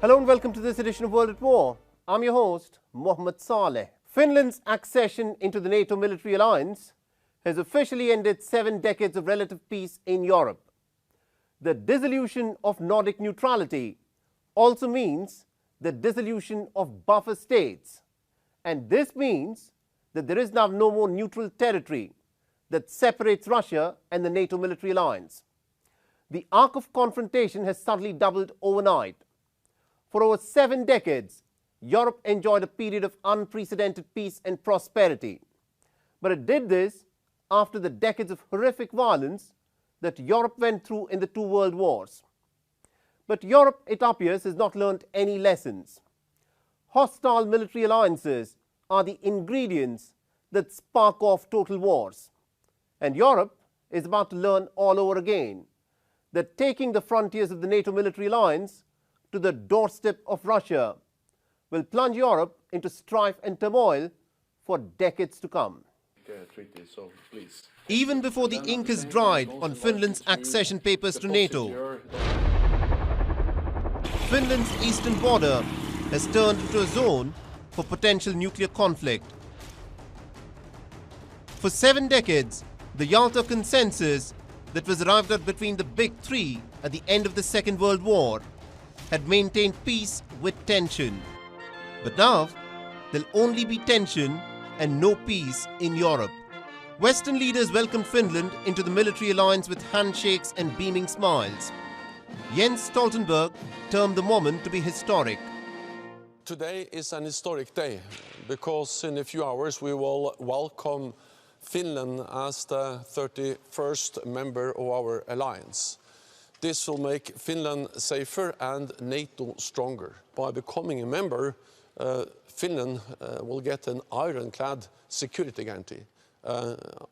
Hello and welcome to this edition of World at War. I'm your host, Mohammed Saleh. Finland's accession into the NATO military alliance has officially ended 7 decades of relative peace in Europe. The dissolution of Nordic neutrality also means the dissolution of buffer states. And this means that there is now no more neutral territory that separates Russia and the NATO military alliance. The arc of confrontation has suddenly doubled overnight. For over 7 decades, Europe enjoyed a period of unprecedented peace and prosperity. But it did this after the decades of horrific violence that Europe went through in the 2 world wars. But Europe, it appears, has not learned any lessons. Hostile military alliances are the ingredients that spark off total wars. And Europe is about to learn all over again that taking the frontiers of the NATO military alliance to the doorstep of Russia will plunge Europe into strife and turmoil for decades to come. Even before the ink is dried on Finland's accession papers to NATO, Finland's eastern border has turned into a zone for potential nuclear conflict. For 7 decades, the Yalta Consensus that was arrived at between the Big Three at the end of the Second World War had maintained peace with tension. But now, there'll only be tension and no peace in Europe. Western leaders welcomed Finland into the military alliance with handshakes and beaming smiles. Jens Stoltenberg termed the moment to be historic. Today is an historic day because in a few hours we will welcome Finland as the 31st member of our alliance. This will make Finland safer and NATO stronger. By becoming a member, Finland will get an ironclad security guarantee.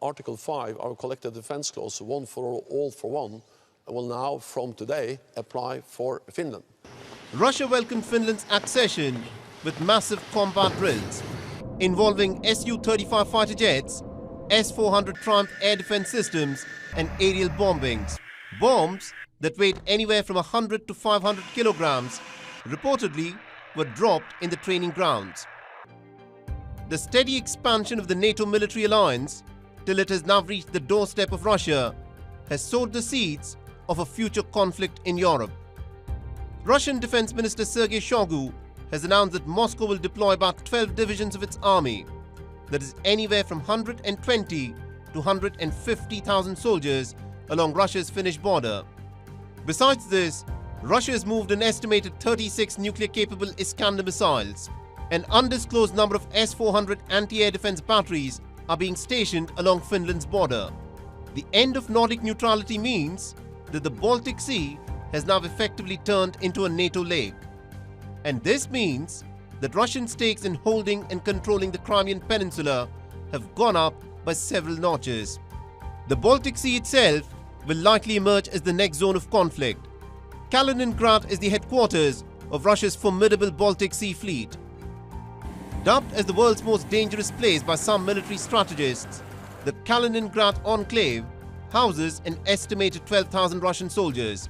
Article 5, our collective defense clause, one for all for one, will now, from today, apply for Finland. Russia welcomed Finland's accession with massive combat drills involving Su-35 fighter jets, S-400 Triumph air defense systems and aerial bombings. Bombs that weighed anywhere from 100 to 500 kilograms reportedly were dropped in the training grounds. The steady expansion of the NATO military alliance till it has now reached the doorstep of Russia has sowed the seeds of a future conflict in Europe. Russian Defense Minister Sergei Shoigu has announced that Moscow will deploy about 12 divisions of its army, that is anywhere from 120 to 150,000 soldiers along Russia's Finnish border. Besides this, Russia has moved an estimated 36 nuclear-capable Iskander missiles. An undisclosed number of S-400 anti-air defense batteries are being stationed along Finland's border. The end of Nordic neutrality means that the Baltic Sea has now effectively turned into a NATO lake. And this means that Russian stakes in holding and controlling the Crimean Peninsula have gone up by several notches. The Baltic Sea itself will likely emerge as the next zone of conflict. Kaliningrad is the headquarters of Russia's formidable Baltic Sea fleet. Dubbed as the world's most dangerous place by some military strategists, the Kaliningrad enclave houses an estimated 12,000 Russian soldiers,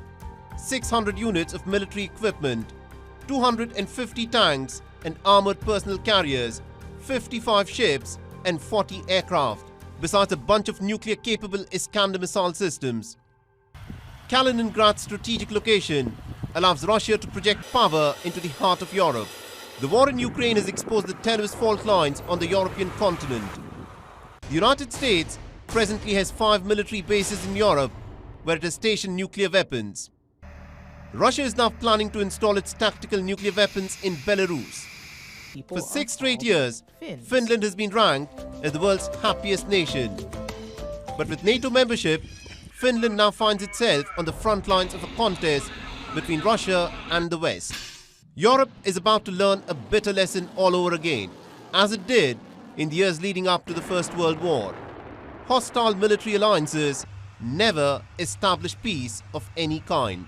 600 units of military equipment, 250 tanks and armored personal carriers, 55 ships and 40 aircraft, besides a bunch of nuclear-capable Iskander missile systems. Kaliningrad's strategic location allows Russia to project power into the heart of Europe. The war in Ukraine has exposed the tenuous fault lines on the European continent. The United States presently has 5 military bases in Europe where it has stationed nuclear weapons. Russia is now planning to install its tactical nuclear weapons in Belarus. For 6 straight years, Finland has been ranked as the world's happiest nation. But with NATO membership, Finland now finds itself on the front lines of a contest between Russia and the West. Europe is about to learn a bitter lesson all over again, as it did in the years leading up to the First World War. Hostile military alliances never establish peace of any kind.